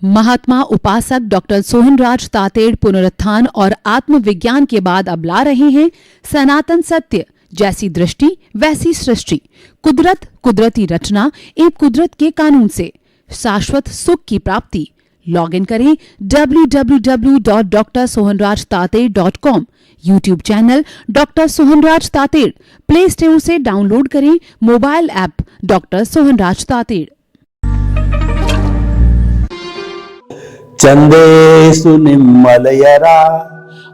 महात्मा उपासक डॉक्टर सोहनराज तातेड़ पुनरुत्थान और आत्मविज्ञान के बाद अब ला रहे हैं सनातन सत्य, जैसी दृष्टि वैसी सृष्टि, कुदरत, कुदरती रचना एवं कुदरत के कानून से शाश्वत सुख की प्राप्ति। लॉग इन करें www.drsohanrajtated.com, YouTube channel doctor Sohanraj Tated, play store से डाउनलोड करें mobile app doctor Sohanraj Tated. चंदेषु निम्मलयरा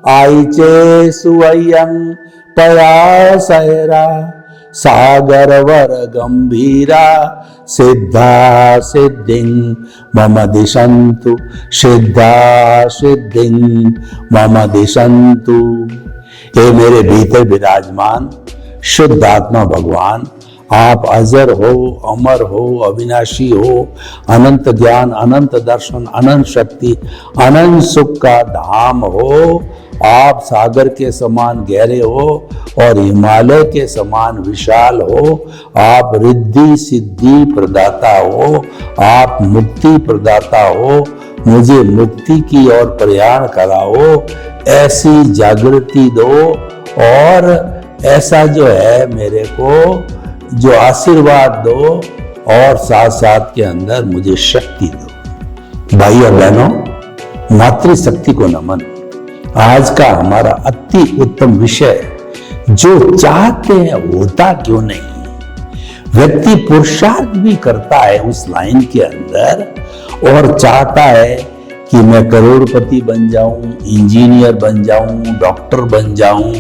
आईचेषु अय्यं पयासयरा सागरवर गंभीरा सिद्धा सिद्धिं मम दिशन्तु सिद्धा सिद्धिं मम दिशन्तु। हे मेरे भीतर विराजमान शुद्ध आत्मा भगवान, आप अजर हो, अमर हो, अविनाशी हो, अनंत ज्ञान, अनंत दर्शन, अनंत शक्ति, अनंत सुख का धाम हो। आप सागर के समान गहरे हो और हिमालय के समान विशाल हो। आप रिद्धि सिद्धि प्रदाता हो, आप मुक्ति प्रदाता हो। मुझे मुक्ति की ओर प्रयाण कराओ, ऐसी जागृति दो और ऐसा जो है मेरे को जो आशीर्वाद दो और साथ साथ के अंदर मुझे शक्ति दो। भाई और बहनों, मातृशक्ति को नमन। आज का हमारा अति उत्तम विषय, जो चाहते हैं होता क्यों नहीं। व्यक्ति पुरुषार्थ भी करता है उस लाइन के अंदर और चाहता है कि मैं करोड़पति बन जाऊं, इंजीनियर बन जाऊं, डॉक्टर बन जाऊं,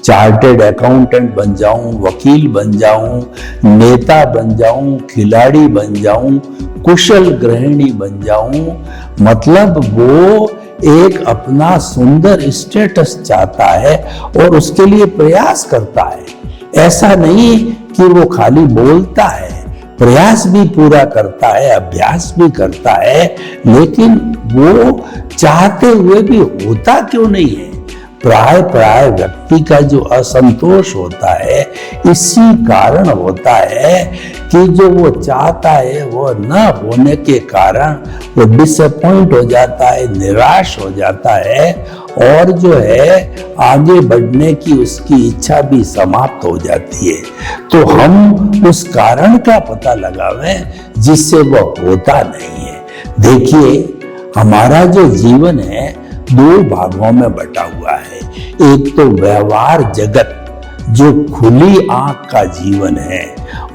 चार्टेड अकाउंटेंट बन जाऊं, वकील बन जाऊं, नेता बन जाऊं, खिलाड़ी बन जाऊं, कुशल गृहिणी बन जाऊं। मतलब वो एक अपना सुंदर स्टेटस चाहता है और उसके लिए प्रयास करता है। ऐसा नहीं कि वो खाली बोलता है, प्रयास भी पूरा करता है, अभ्यास भी करता है, लेकिन वो चाहते हुए भी होता क्यों नहीं है। प्राय व्यक्ति का जो असंतोष होता है इसी कारण होता है कि जो वो चाहता है वो न होने के कारण वो डिसअपॉइंट हो जाता है, निराश हो जाता है और जो है आगे बढ़ने की उसकी इच्छा भी समाप्त हो जाती है। तो हम उस कारण का पता लगावें जिससे वो होता नहीं है। देखिए, हमारा जो जीवन है दो भागों में बटा हुआ है। एक तो व्यवहार जगत जो खुली आंख का जीवन है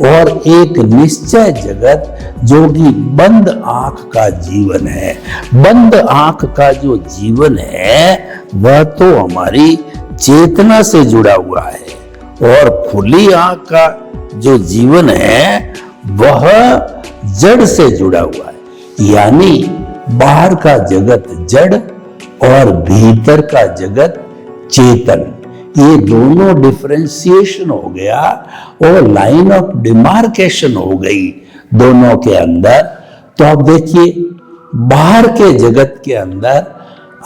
और एक निश्चय जगत जो कि बंद आंख का जीवन है। बंद आंख का जो जीवन है वह तो हमारी चेतना से जुड़ा हुआ है और खुली आंख का जो जीवन है वह जड़ से जुड़ा हुआ है। यानी बाहर का जगत जड़ और भीतर का जगत चेतन, ये दोनों डिफरेंशिएशन हो गया और लाइन ऑफ डिमार्केशन हो गई दोनों के अंदर। तो अब देखिए, बाहर के जगत के अंदर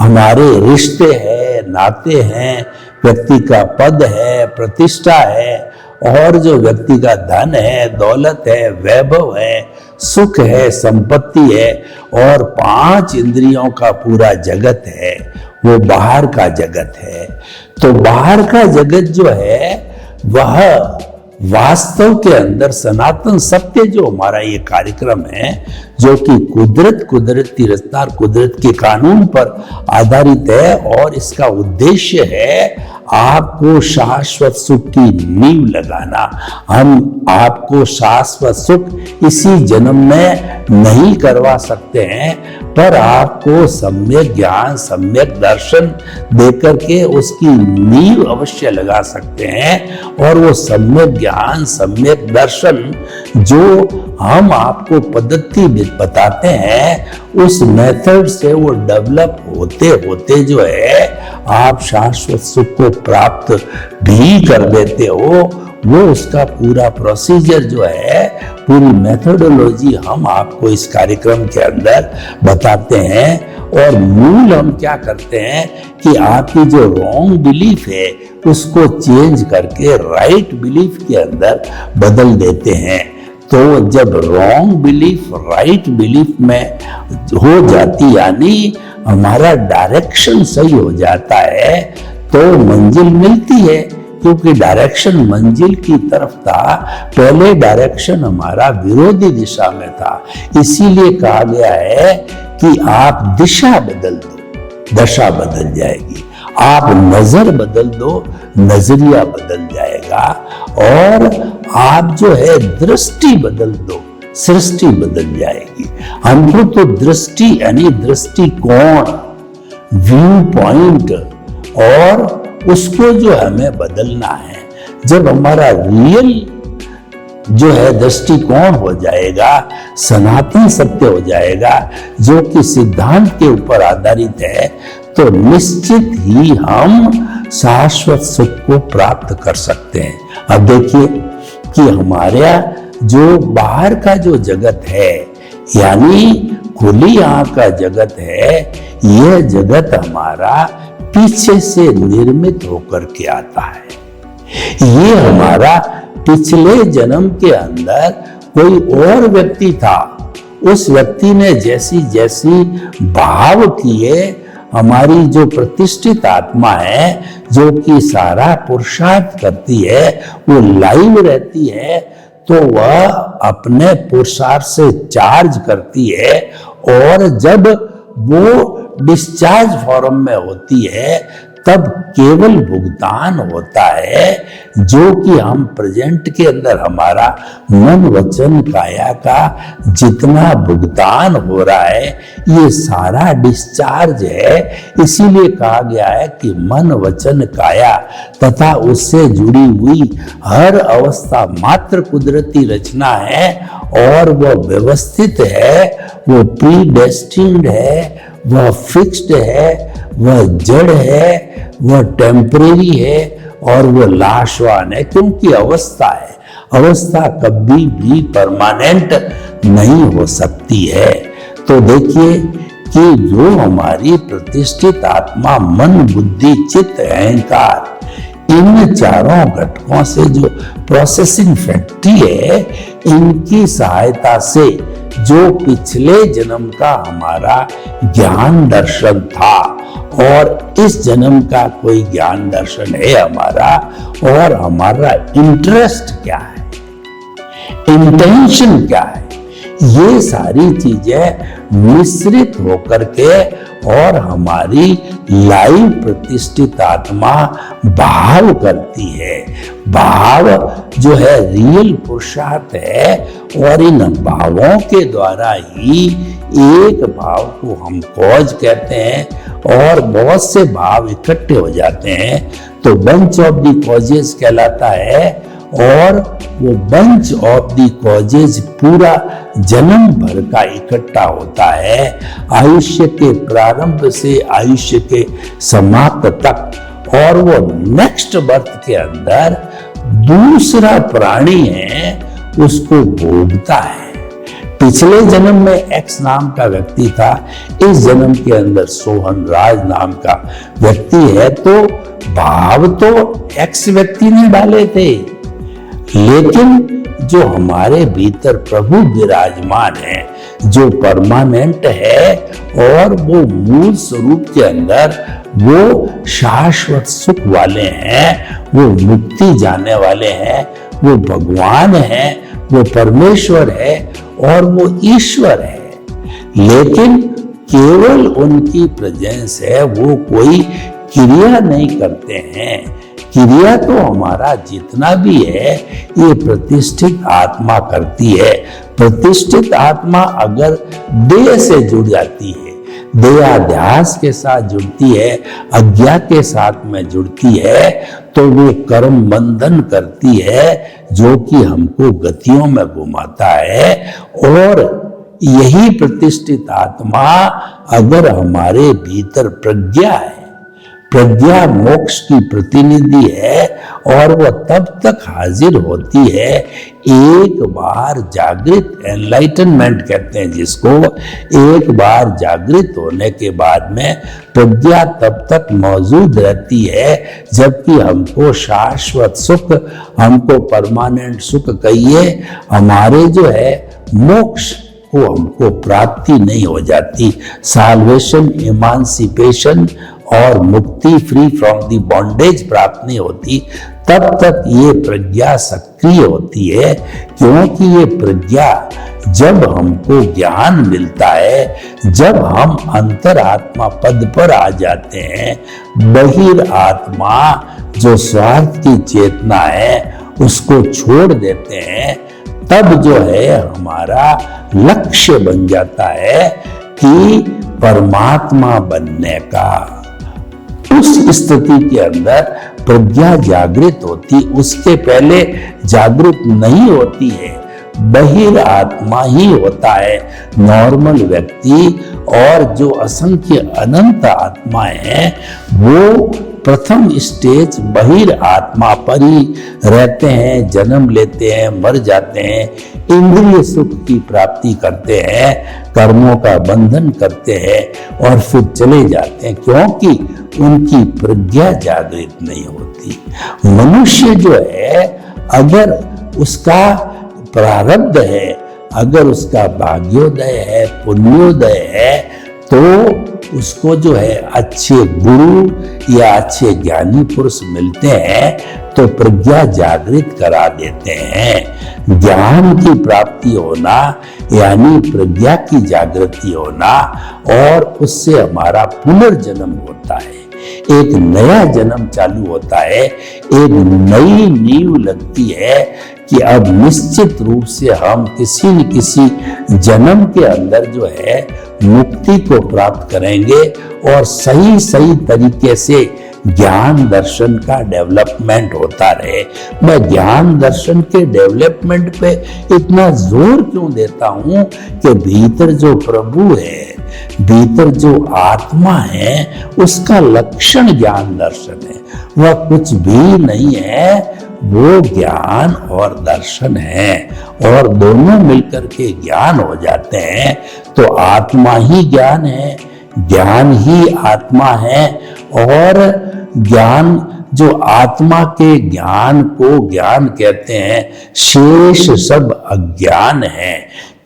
हमारे रिश्ते हैं, नाते हैं, व्यक्ति का पद है, प्रतिष्ठा है और जो व्यक्ति का धन है, दौलत है, वैभव है, सुख है, संपत्ति है और 5 इंद्रियों का पूरा जगत है, वो बाहर का जगत है। तो बाहर का जगत जो है वह वास्तव के अंदर सनातन सत्य जो हमारा ये कार्यक्रम है, जो कि कुदरत, कुदरती रचना और कुदरत के कानून पर आधारित है और इसका उद्देश्य है आपको शाश्वत सुख की नींव लगाना। हम आपको शाश्वत सुख इसी जन्म में नहीं करवा सकते हैं, पर आपको सम्यक ज्ञान, सम्यक दर्शन देकर के उसकी नींव अवश्य लगा सकते हैं। और वो सम्यक ज्ञान, सम्यक दर्शन जो हम आपको पद्धति बताते हैं, उस मेथड से वो डेवलप होते होते जो है आप शाश्वत सुख को प्राप्त भी कर लेते हो। वो उसका पूरा प्रोसीजर जो है, पूरी मेथोडोलॉजी हम आपको इस कार्यक्रम के अंदर बताते हैं। और मूल हम क्या करते हैं कि आपकी जो रॉन्ग बिलीफ है उसको चेंज करके राइट बिलीफ के अंदर बदल देते हैं। तो जब रॉन्ग बिलीफ राइट बिलीफ में हो जाती, यानी हमारा डायरेक्शन सही हो जाता है, तो मंजिल मिलती है, क्योंकि डायरेक्शन मंजिल की तरफ था, पहले डायरेक्शन हमारा विरोधी दिशा में था। इसीलिए कहा गया है कि आप दिशा बदल दो, दशा बदल जाएगी। आप नजर बदल दो, नजरिया बदल जाएगा। और आप जो है दृष्टि बदल दो, सृष्टि बदल जाएगी। हमको तो दृष्टि यानी दृष्टिकोण, व्यू पॉइंट, और उसको जो हमें बदलना है। जब हमारा रियल जो है दृष्टिकोण हो जाएगा, सनातन सत्य हो जाएगा, जो कि सिद्धांत के ऊपर आधारित है, तो निश्चित ही हम शाश्वत सुख को प्राप्त कर सकते हैं। अब देखिए कि हमारा जो बाहर का जो जगत है, यानी खुली आंख का जगत है, यह जगत हमारा पीछे से निर्मित होकर के आता है। ये हमारा पिछले जन्म के अंदर कोई और व्यक्ति था, उस व्यक्ति ने जैसी जैसी भाव किए, हमारी जो प्रतिष्ठित आत्मा है, जो कि सारा पुरुषार्थ करती है, वो लाइव रहती है, तो वह अपने पुरुषार्थ से चार्ज करती है, और जब वो डिस्चार्ज फॉर्म में होती है, तब केवल भुगतान होता है, जो कि हम प्रेजेंट के अंदर हमारा मन वचन काया का जितना भुगतान हो रहा है, ये सारा डिस्चार्ज है। इसीलिए कहा गया है कि मन वचन काया तथा उससे जुड़ी हुई हर अवस्था मात्र कुदरती रचना है, और वह व्यवस्थित है, वो प्री डेस्टिन्ड है, वह फिक्स्ड है, वह जड़ है, वह टेम्परेरी है, और वह नाशवान है, क्योंकि अवस्था है। अवस्था कभी भी परमानेंट नहीं हो सकती है। तो देखिए कि जो हमारी प्रतिष्ठित आत्मा, मन बुद्धि चित्त अहंकार, इन चारों घटकों से जो प्रोसेसिंग फैक्ट्री है, इनकी सहायता से जो पिछले जन्म का हमारा ज्ञान दर्शन था, और इस जन्म का कोई ज्ञान दर्शन है हमारा, और हमारा इंटरेस्ट क्या है, इंटेंशन क्या है, ये सारी चीजें मिश्रित होकर के, और हमारी लाइव प्रतिष्ठित आत्मा भाव करती है। भाव जो है रियल पुरुषार्थ है, और इन भावों के द्वारा ही एक भाव को हम कॉज कहते हैं, और बहुत से भाव इकट्ठे हो जाते हैं, तो बंच ऑफ द कॉजेज कहलाता है। और वो बंच ऑफ द कॉजेज पूरा जन्म भर का इकट्ठा होता है, आयुष्य के प्रारंभ से आयुष्य के समाप्त तक। और वो नेक्स्ट बर्थ के अंदर दूसरा प्राणी है, उसको भोगता है। पिछले जन्म में एक्स नाम का व्यक्ति था, इस जन्म के अंदर सोहन राज नाम का व्यक्ति है, तो भाव तो एक्स व्यक्ति ने डाले थे, लेकिन जो हमारे भीतर प्रभु विराजमान है, जो परमानेंट है, और वो मूल स्वरूप के अंदर वो शाश्वत सुख वाले हैं, वो मुक्ति जाने वाले हैं, वो भगवान है, वो परमेश्वर है, और वो ईश्वर है। लेकिन केवल उनकी प्रेजेंस है, वो कोई क्रिया नहीं करते हैं। क्रिया तो हमारा जितना भी है, ये प्रतिष्ठित आत्मा करती है। प्रतिष्ठित आत्मा अगर देह से जुड़ जाती है, देहाध्यास के साथ जुड़ती है, अज्ञा के साथ में जुड़ती है, तो वो कर्म बंधन करती है, जो कि हमको गतियों में घुमाता है। और यही प्रतिष्ठित आत्मा अगर हमारे भीतर प्रज्ञा है, प्रज्ञा मोक्ष की प्रतिनिधि है और वह तब तक हाजिर होती है एक बार जागृत, एनलाइटनमेंट कहते हैं जिसको, एक बार जागृत होने के बाद में प्रज्ञा तब तक मौजूद रहती है जबकि हमको शाश्वत सुख, हमको परमानेंट सुख कहिए, हमारे जो है मोक्ष को हमको प्राप्ति नहीं हो जाती। साल्वेशन, इमांसिपेशन और मुक्ति, फ्री फ्रॉम द बॉन्डेज प्राप्त नहीं होती तब तक ये प्रज्ञा सक्रिय होती है। क्योंकि ये प्रज्ञा जब हमको ज्ञान मिलता है, जब हम अंतरात्मा पद पर आ जाते हैं, बहिर आत्मा जो स्वार्थ की चेतना है उसको छोड़ देते हैं, तब जो है हमारा लक्ष्य बन जाता है कि परमात्मा बनने का। उस स्थिति के अंदर प्रज्ञा जागृत होती, उसके पहले जागृत नहीं होती है, बहिर आत्मा ही होता है नॉर्मल व्यक्ति। और जो असंख्य अनंत आत्माएं हैं वो प्रथम स्टेज बहिर आत्मा पर ही रहते हैं, जन्म लेते हैं, मर जाते हैं, इंद्रिय सुख की प्राप्ति करते हैं, कर्मों का बंधन करते हैं और फिर चले जाते हैं, क्योंकि उनकी प्रज्ञा जागृत नहीं होती। मनुष्य जो है अगर उसका प्रारब्ध है, अगर उसका भाग्योदय है, पुण्योदय है, तो उसको जो है अच्छे गुरु या अच्छे ज्ञानी पुरुष मिलते हैं तो प्रज्ञा जागृत करा देते हैं। ज्ञान की प्राप्ति होना यानी प्रज्ञा की जागृति होना और उससे हमारा पुनर्जन्म होता है, एक नया जन्म चालू होता है, एक नई नींव लगती है कि अब निश्चित रूप से हम किसी न किसी जन्म के अंदर जो है मुक्ति को प्राप्त करेंगे और सही सही तरीके से ज्ञान दर्शन का डेवलपमेंट होता रहे। मैं ज्ञान दर्शन के डेवलपमेंट पे इतना जोर क्यों देता हूं कि भीतर जो प्रभु है, भीतर जो आत्मा है, उसका लक्षण ज्ञान दर्शन है, वह कुछ भी नहीं है, वो ज्ञान और दर्शन है और दोनों मिलकर के ज्ञान हो जाते हैं। तो आत्मा ही ज्ञान है, ज्ञान ही आत्मा है और ज्ञान जो आत्मा के ज्ञान को ज्ञान कहते हैं, शेष सब अज्ञान है,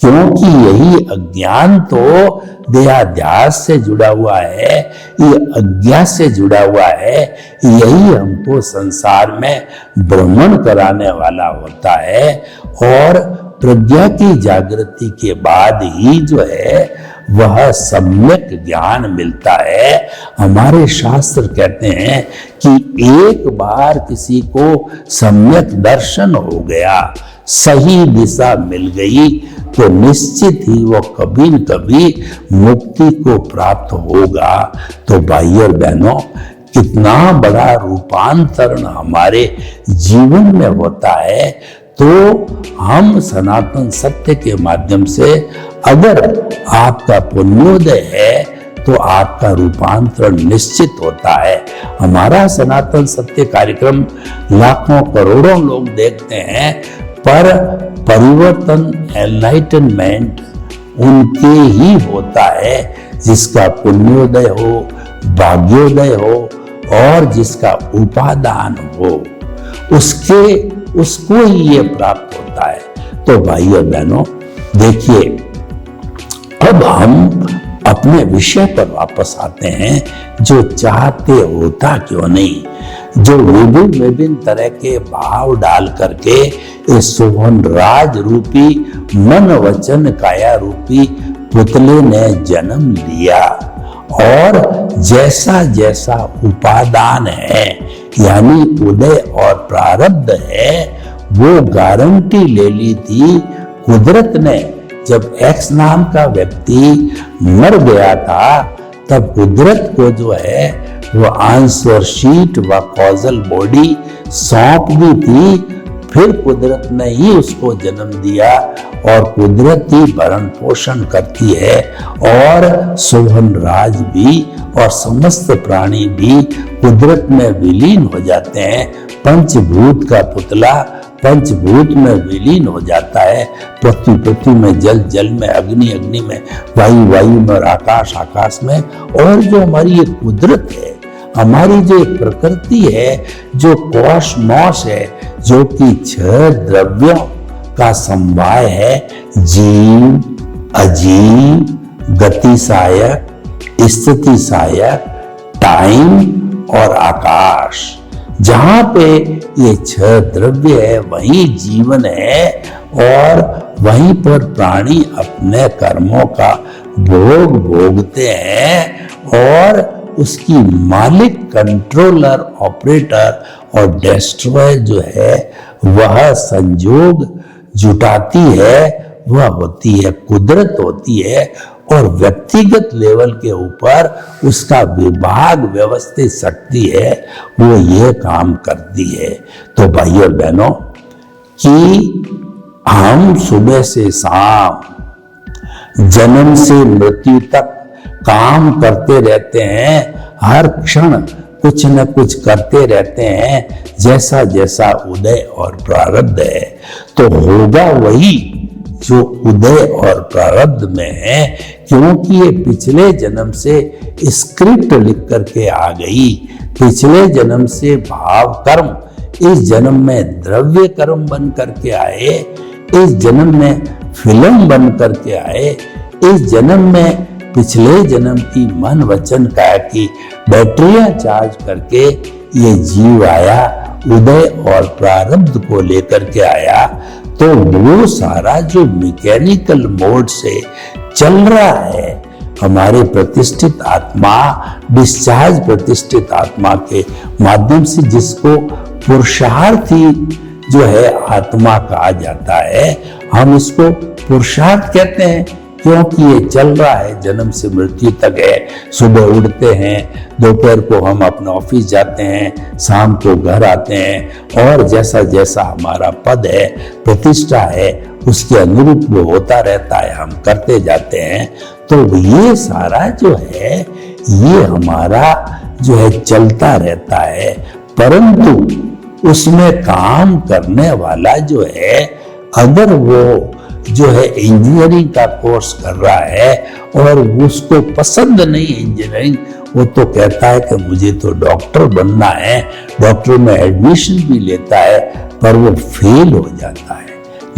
क्योंकि यही अज्ञान तो देहाध्यास से जुड़ा हुआ है, ये अज्ञा से जुड़ा हुआ है, यही हमको संसार में भ्रमण कराने वाला होता है। और प्रज्ञा की जागृति के बाद ही जो है वह सम्यक ज्ञान मिलता है। हमारे शास्त्र कहते हैं कि एक बार किसी को सम्यक दर्शन हो गया, सही दिशा मिल गई, तो निश्चित ही वो कभी न कभी मुक्ति को प्राप्त होगा। तो भाइयों और बहनों, कितना बड़ा रूपांतरण हमारे जीवन में होता है। तो हम सनातन सत्य के माध्यम से, अगर आपका पुण्योदय है तो आपका रूपांतरण निश्चित होता है। हमारा सनातन सत्य कार्यक्रम लाखों करोड़ों लोग देखते हैं, पर परिवर्तन, एनलाइटनमेंट उनके ही होता है जिसका पुण्योदय हो, भाग्योदय हो और जिसका उपादान हो, उसको ही ये प्राप्त होता है। तो भाइयों बहनों, देखिए अब हम अपने विषय पर वापस आते हैं। जो चाहते होता क्यों नहीं, जो विभिन्न तरह के भाव डाल करके इस सोहन राज रूपी मन वचन काया रूपी पुतले ने जन्म लिया और जैसा जैसा उपादान है यानी उदय और प्रारब्ध है, वो गारंटी ले ली थी कुदरत ने। जब एक्स नाम का व्यक्ति मर गया था तब कुदरत को जो है वो आंसर शीट व कॉजल बॉडी सौंप दी थी, फिर कुदरत ने ही उसको जन्म दिया और कुदरत ही भरण पोषण करती है। और सोहन राज भी और समस्त प्राणी भी कुदरत में विलीन हो जाते हैं। पंचभूत का पुतला पंचभूत में विलीन हो जाता है। पृथ्वी पृथ्वी में, जल जल में, अग्नि अग्नि में, वायु वायु में और आकाश आकाश में। और जो हमारी ये कुदरत है, हमारी जो प्रकृति है, जो कॉस्मॉस है, जो कि 6 द्रव्यों का समवाय है, जीव, अजीव, गति सहायक, स्थिति सहायक, टाइम और आकाश। जहां पे ये 6 द्रव्य है वहीं जीवन है और वहीं पर प्राणी अपने कर्मों का भोग भोगते हैं और उसकी मालिक, कंट्रोलर, ऑपरेटर और डिस्ट्रॉयर जो है वह संजोग जुटाती है, वह होती है कुदरत होती है। और व्यक्तिगत लेवल के ऊपर उसका विभाग व्यवस्थित शक्ति है, वो ये काम करती है। तो भाइयों और बहनों, कि हम सुबह से शाम, जन्म से मृत्यु तक काम करते रहते हैं, हर क्षण कुछ न कुछ करते रहते हैं, जैसा जैसा उदय और प्रारब्ध है। तो होगा वही जो उदय और प्रारब्ध में है, क्योंकि ये पिछले जन्म से स्क्रिप्ट लिख करके आ गई। पिछले जन्म से भाव कर्म इस जन्म में द्रव्य कर्म बन करके आए, इस जन्म में फिल्म बन करके आए, इस जन्म में पिछले जन्म की मन वचन काया की बैटरियां चार्ज करके ये जीव आया, उदय और प्रारब्ध को लेकर के आया। तो वो सारा जो मैकेनिकल मोड से चल रहा है, हमारे प्रतिष्ठित आत्मा, डिस्चार्ज प्रतिष्ठित आत्मा के माध्यम से, जिसको पुरुषार्थी जो है आत्मा कहा जाता है, हम इसको पुरुषार्थ कहते हैं क्योंकि ये चल रहा है, जन्म से मृत्यु तक है। सुबह उठते हैं, दोपहर को हम अपने ऑफिस जाते हैं, शाम को घर आते हैं और जैसा जैसा हमारा पद है, प्रतिष्ठा है, उसके अनुरूप वो होता रहता है, हम करते जाते हैं। तो ये सारा जो है ये हमारा जो है चलता रहता है, परंतु उसमें काम करने वाला जो है, अगर वो जो है इंजीनियरिंग का कोर्स कर रहा है और उसको पसंद नहीं इंजीनियरिंग, वो तो कहता है कि मुझे तो डॉक्टर बनना है, डॉक्टर में एडमिशन भी लेता है, पर वो फेल हो जाता है,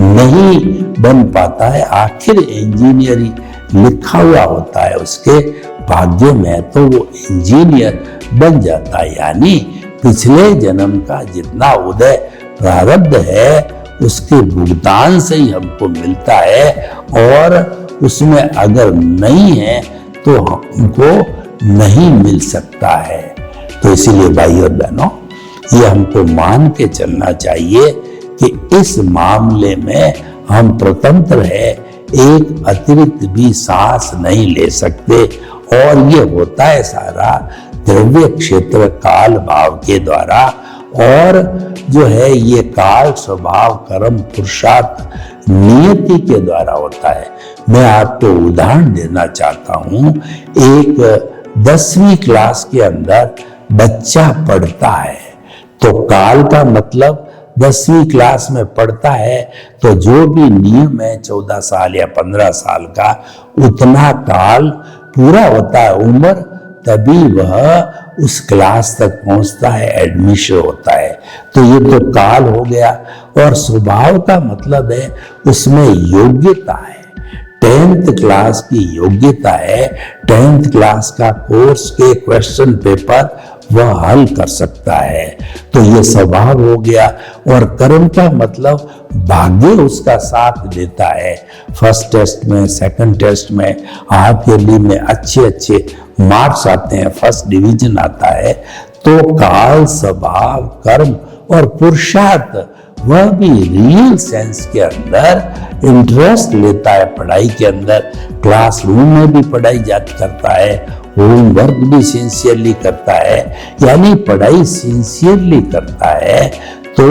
नहीं बन पाता है। आखिर इंजीनियरिंग लिखा हुआ होता है उसके भाग्य में, तो वो इंजीनियर बन जाता है। यानी पिछले जन्म का जितना उदय प्रारब्ध है उसके भुगतान से ही हमको मिलता है, और उसमें अगर नहीं है तो हमको नहीं मिल सकता है। तो इसीलिए भाई और बहनों, ये हमको मान के चलना चाहिए कि इस मामले में हम स्वतंत्र है, एक अतिरिक्त भी सांस नहीं ले सकते। और ये होता है सारा द्रव्य क्षेत्र काल भाव के द्वारा, और जो है ये काल स्वभाव कर्म पुरुषार्थ नियति के द्वारा होता है। मैं आपको उदाहरण देना चाहता हूं। एक 10वीं क्लास के अंदर बच्चा पढ़ता है, तो काल का मतलब 10वीं क्लास में पढ़ता है, तो जो भी नियम है 14 साल या 15 साल का, उतना काल पूरा होता है उम्र, तभी वह उस क्लास तक पहुंचता है, एडमिशन होता है। तो ये तो काल हो गया। और स्वभाव का मतलब है उसमें योग्यता है, 10th क्लास की योग्यता है, 10th क्लास का कोर्स के क्वेश्चन पेपर वह हल कर सकता है। तो ये स्वभाव हो गया। और कर्म का मतलब भाग्य उसका साथ देता है। फर्स्ट टेस्ट में, सेकंड टेस्ट में, हाफ ईयरली में अच्छे अच्छे मार्क्स आते हैं, फर्स्ट डिवीजन आता है। तो काल, स्वभाव, कर्म और पुरुषार्थ, वह भी रियल सेंस के अंदर इंटरेस्ट लेता है पढ़ाई के अंदर, क्लासरूम में भी पढ़ाई करता है, होमवर्क भी सिंसियरली करता है, यानी पढ़ाई सिंसियरली करता है। तो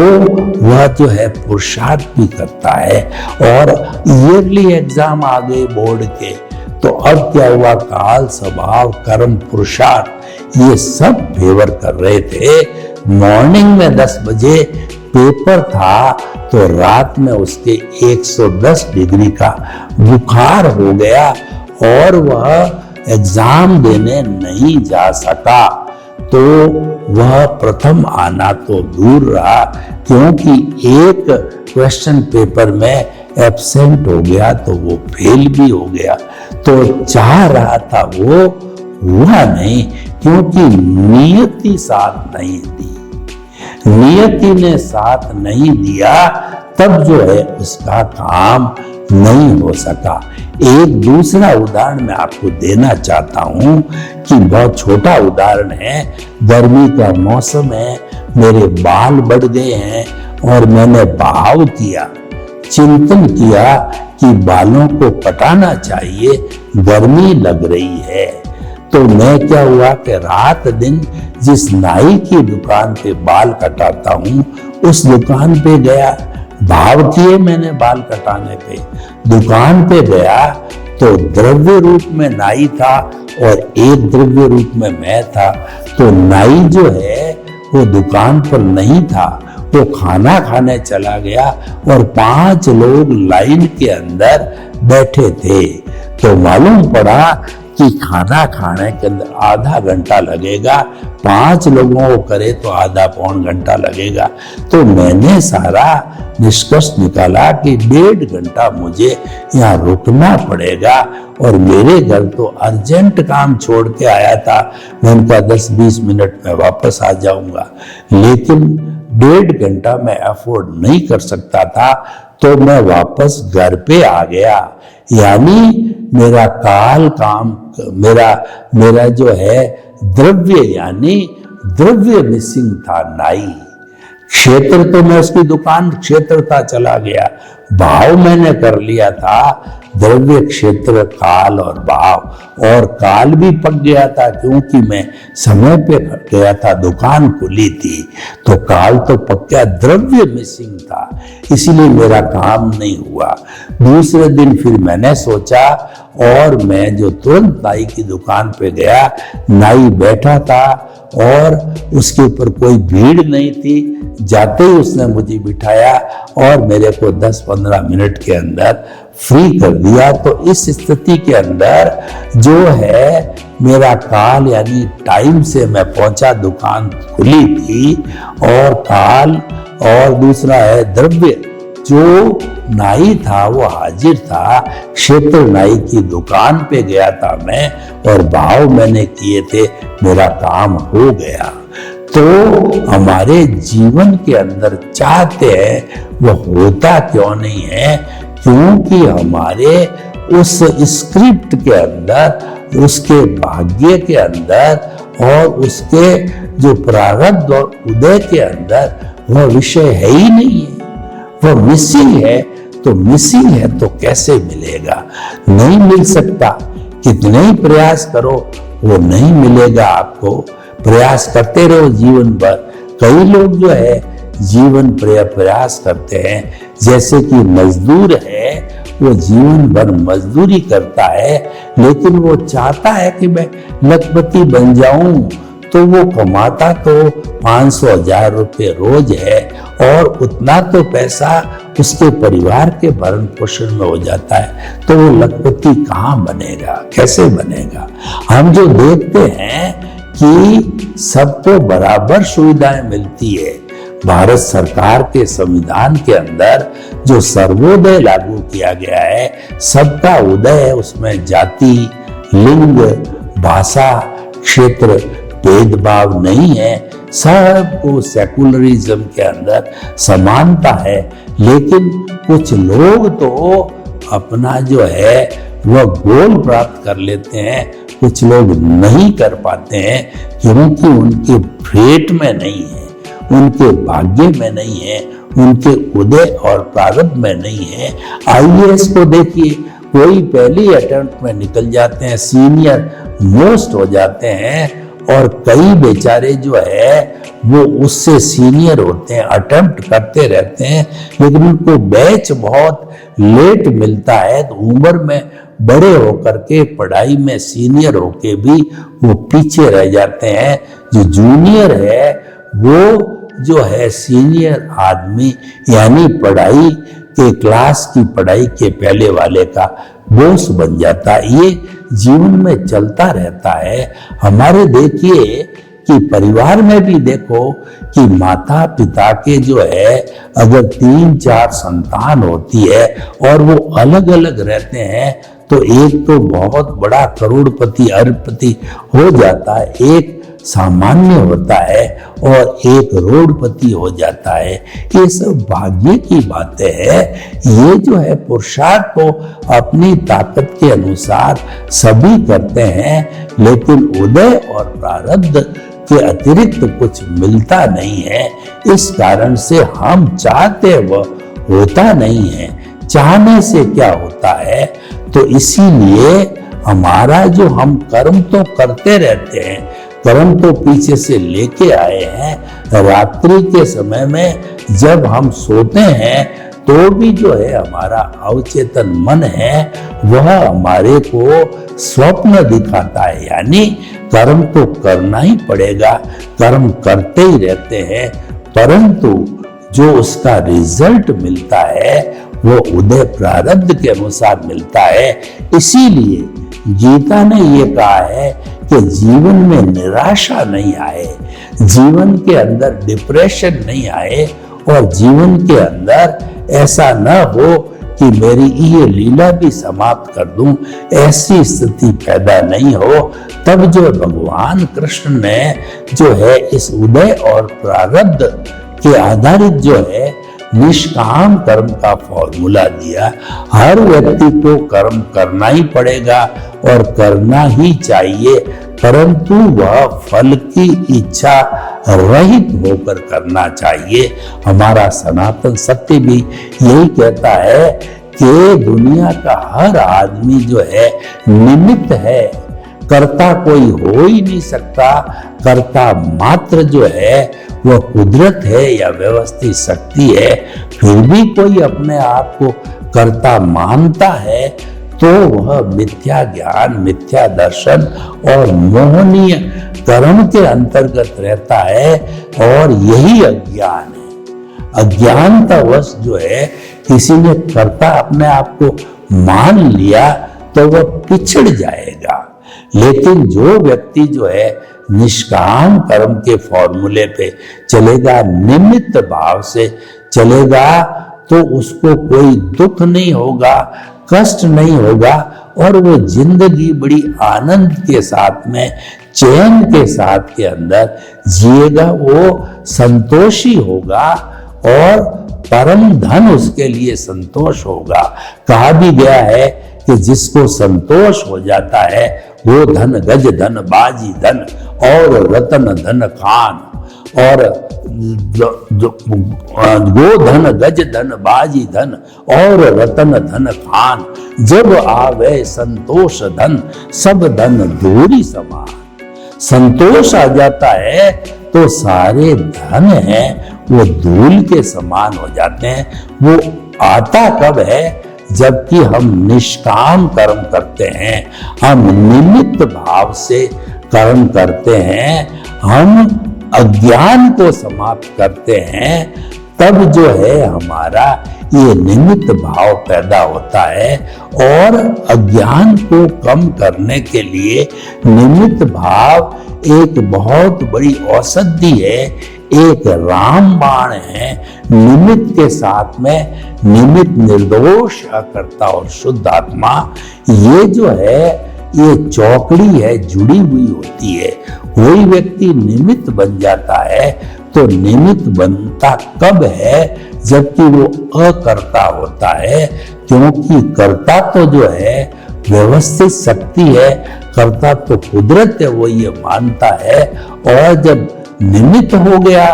वह जो है पुरुषार्थ भी करता है। और ईयरली एग्जाम आ गए बोर्ड के, तो अब क्या हुआ, काल, स्वभाव, कर्म, पुरुषार्थ ये सब फेवर कर रहे थे। मॉर्निंग में 10 बजे पेपर था तो रात में उसके 110 डिग्री का बुखार हो गया और वह एग्जाम देने नहीं जा सका। तो वह प्रथम आना तो दूर रहा, क्योंकि एक क्वेश्चन पेपर में एब्सेंट हो गया तो वो फेल भी हो गया। तो चाह रहा था वो हुआ नहीं, क्योंकि नियति साथ नहीं दी। नियति ने साथ नहीं दिया, तब जो है उसका काम नहीं हो सका। एक दूसरा उदाहरण मैं आपको देना चाहता हूं कि बहुत छोटा उदाहरण है। गर्मी का मौसम है, मेरे बाल बढ़ गए हैं और मैंने भाव किया, चिंतन किया कि बालों को कटाना चाहिए, गर्मी लग रही है। तो मैं क्या हुआ कि रात दिन जिस नाई की दुकान पे बाल कटाता हूँ उस दुकान पे गया, भाव किए मैंने बाल कटाने पे। दुकान पे गया तो द्रव्य रूप में नाई था और एक द्रव्य रूप में मैं था। तो नाई जो है वो दुकान पर नहीं था, वो खाना खाने चला गया और 5 लोग लाइन के अंदर बैठे थे। तो मालूम पड़ा कि खाना खाने के अंदर आधा घंटा लगेगा, 5 लोगों को करे तो आधा पौन घंटा लगेगा। तो मैंने सारा निष्कर्ष निकाला कि 1.5 घंटा मुझे यहाँ रुकना पड़ेगा। और मेरे घर तो अर्जेंट काम छोड़ के आया था, मैं उनका 10-20 मिनट में वापस आ जाऊंगा, लेकिन 1.5 घंटा मैं अफोर्ड नहीं कर सकता था। तो मैं वापस घर पे आ गया। यानी मेरा काल काम, मेरा जो है द्रव्य, यानी द्रव्य मिसिंग था, नाई। क्षेत्र तो मैं उसकी दुकान क्षेत्र था चला गया, भाव मैंने कर लिया था, द्रव्य, क्षेत्र, काल और भाव। और काल भी पक गया था क्योंकि मैं समय पे गया था, दुकान खुली थी। तो काल तो पक गया, द्रव्य मिसिंग था, इसीलिए मेरा काम नहीं हुआ। दूसरे दिन फिर मैंने सोचा और मैं जो तुरंत नाई की दुकान पे गया, नाई बैठा था और उसके ऊपर कोई भीड़ नहीं थी। जाते ही उसने मुझे बिठाया और मेरे को 10-15 मिनट के अंदर फ्री कर दिया। तो इस स्थिति के अंदर जो है मेरा काल, यानी टाइम से मैं पहुंचा, दुकान खुली थी, और काल और दूसरा है द्रव्य, जो नाई था वो हाजिर था। क्षेत्र नाई की दुकान पे गया था मैं और भाव मैंने किए थे, मेरा काम हो गया। तो हमारे जीवन के अंदर चाहते हैं वो होता क्यों नहीं है, क्योंकि हमारे उस स्क्रिप्ट के अंदर, उसके भाग्य के अंदर और उसके जो प्रारब्ध और उदय के अंदर वह विषय है ही नहीं है, वह मिसिंग है। तो मिसिंग है तो कैसे मिलेगा? नहीं मिल सकता, कितने ही प्रयास करो वो नहीं मिलेगा आपको। प्रयास करते रहो जीवन भर। कई लोग जो है जीवन प्रयास करते हैं, जैसे कि मजदूर है, वो जीवन भर मजदूरी करता है, लेकिन वो चाहता है कि मैं लखपति बन जाऊं। तो वो कमाता तो 500-1000 रुपये रोज है और उतना तो पैसा उसके परिवार के भरण पोषण में हो जाता है। तो वो लखपति कहाँ बनेगा, कैसे बनेगा? हम जो देखते हैं कि सबको बराबर सुविधाएं मिलती है। भारत सरकार के संविधान के अंदर जो सर्वोदय लागू किया गया है, सबका उदय है, उसमें जाति, लिंग, भाषा, क्षेत्र भेदभाव नहीं है, सबको सेकुलरिज्म के अंदर समानता है। लेकिन कुछ लोग तो अपना जो है वह गोल प्राप्त कर लेते हैं, कुछ लोग नहीं कर पाते हैं, क्योंकि उनके फेट में नहीं है, उनके भाग्य में नहीं है, उनके उदय और प्रारब्ध में नहीं है। IAS को देखिए, कोई पहली अटेम्प्ट में निकल जाते हैं, सीनियर मोस्ट हो जाते हैं और कई बेचारे जो है वो उससे सीनियर होते हैं, अटेम्प्ट करते रहते हैं, लेकिन उनको बैच बहुत लेट मिलता है, तो उम्र में बड़े होकर के पढ़ाई में सीनियर होके भी वो पीछे रह जाते हैं। जो जूनियर है वो जो है सीनियर आदमी यानी पढ़ाई के क्लास की पढ़ाई के पहले वाले का बोझ बन जाता है। ये जीवन में चलता रहता है। हमारे देखिए कि परिवार में भी देखो कि माता पिता के जो है अगर 3-4 संतान होती है और वो अलग अलग रहते हैं तो एक तो बहुत बड़ा करोड़पति अरबपति हो जाता है, एक सामान्य होता है और एक करोड़पति हो जाता है। ये सब भाग्य की बातें हैं। ये जो है पुरुषार्थ तो अपनी ताकत के अनुसार सभी करते हैं, लेकिन उदय और प्रारब्ध के अतिरिक्त कुछ मिलता नहीं है। इस कारण से हम चाहते वह होता नहीं है। चाहने से क्या होता है? तो इसीलिए हमारा जो हम कर्म तो करते रहते हैं, कर्म तो पीछे से लेके आए हैं। रात्रि के समय में जब हम सोते हैं तो भी जो है हमारा अवचेतन मन है वह हमारे को स्वप्न दिखाता है, यानी कर्म तो करना ही पड़ेगा, कर्म करते ही रहते हैं, परंतु जो उसका रिजल्ट मिलता है वो उदय प्रारब्ध के अनुसार मिलता है। इसीलिए गीता ने ये कहा है कि जीवन में निराशा नहीं आए, जीवन के अंदर डिप्रेशन नहीं आए और जीवन के अंदर ऐसा न हो कि मेरी ये लीला भी समाप्त कर दूं, ऐसी स्थिति पैदा नहीं हो। तब जो भगवान कृष्ण ने जो है इस उदय और प्रारब्ध के आधारित जो है निष्काम कर्म का फॉर्मूला दिया। हर व्यक्ति को कर्म करना ही पड़ेगा और करना ही चाहिए, परंतु वह फल की इच्छा रहित होकर करना चाहिए। हमारा सनातन सत्य भी यही कहता है कि दुनिया का हर आदमी जो है निमित्त है, कर्ता कोई हो ही नहीं सकता। कर्ता मात्र जो है वह कुदरत है या व्यवस्थित शक्ति है। फिर भी कोई अपने आप को कर्ता मानता है तो वह मिथ्या ज्ञान, मिथ्या दर्शन और मोहनीय कर्म के अंतर्गत रहता है और यही अज्ञान है। अज्ञानतावश जो है किसी ने कर्ता अपने आप को मान लिया तो वह पिछड़ जाएगा। लेकिन जो व्यक्ति जो है निष्काम कर्म के फॉर्मूले पे चलेगा, निमित्त भाव से चलेगा, तो उसको कोई दुख नहीं होगा, कष्ट नहीं होगा और वो जिंदगी बड़ी आनंद के साथ में, चैन के साथ के अंदर जिएगा। वो संतोषी होगा और परम धन उसके लिए संतोष होगा। कहा भी गया है कि जिसको संतोष हो जाता है वो धन गज धन बाजी धन और रतन धन खान, और गो धन गज धन बाजी धन और रतन धन खान, जब आवे संतोष धन सब धन दूरी समान। संतोष आ जाता है तो सारे धन है वो धूल के समान हो जाते हैं। वो आता कब है? जबकि हम निष्काम कर्म करते हैं, हम निमित्त भाव से कर्म करते हैं, हम अज्ञान को समाप्त करते हैं, तब जो है हमारा ये निमित्त भाव पैदा होता है। और अज्ञान को कम करने के लिए निमित्त भाव एक बहुत बड़ी औषधि है, एक रामबाण है। निमित्त के साथ में निमित्त निर्दोष अकर्ता और शुद्ध आत्मा, ये जो है ये चौकड़ी है, जुड़ी हुई होती है। कोई व्यक्ति निमित्त बन जाता है तो निमित्त बनता कब है? जबकि वो अकर्ता होता है, क्योंकि कर्ता तो जो है व्यवस्थित शक्ति है, कर्ता तो कुदरत है, वो ये मानता है। और जब निमित्त हो गया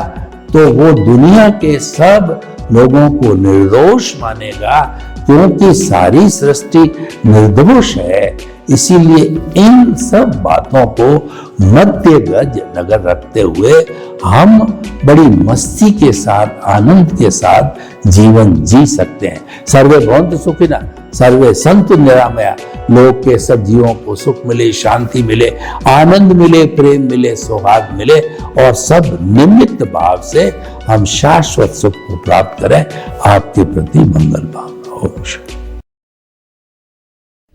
तो वो दुनिया के सब लोगों को निर्दोष मानेगा, क्योंकि सारी सृष्टि निर्दोष है। इसीलिए इन सब बातों को मध्यगज नगर रखते हुए हम बड़ी मस्ती के साथ, आनंद के साथ जीवन जी सकते हैं। सर्वे भवन्तु सुखिनः, सर्वे सन्तु निरामया। लोक के सब जीवों को सुख मिले, शांति मिले, आनंद मिले, प्रेम मिले, सौहार्द मिले और सब निमित्त भाव से हम शाश्वत सुख को प्राप्त करें। आपके प्रति मंगल भावना। ओम शांति।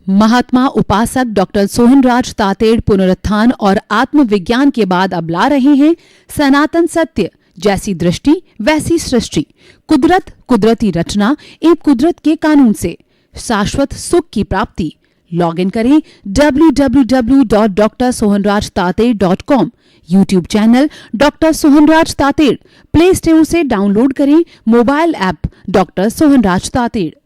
महात्मा उपासक डॉक्टर सोहनराज तातेड़ पुनरुत्थान और आत्मविज्ञान के बाद अब ला रहे हैं सनातन सत्य, जैसी दृष्टि वैसी सृष्टि, कुदरत, कुदरती रचना एवं कुदरत के कानून से शाश्वत सुख की प्राप्ति। लॉग इन करें www.drsohanrajtated.com, YouTube channel doctor Sohanraj Tated, play store से डाउनलोड करें mobile app doctor Sohanraj Tated.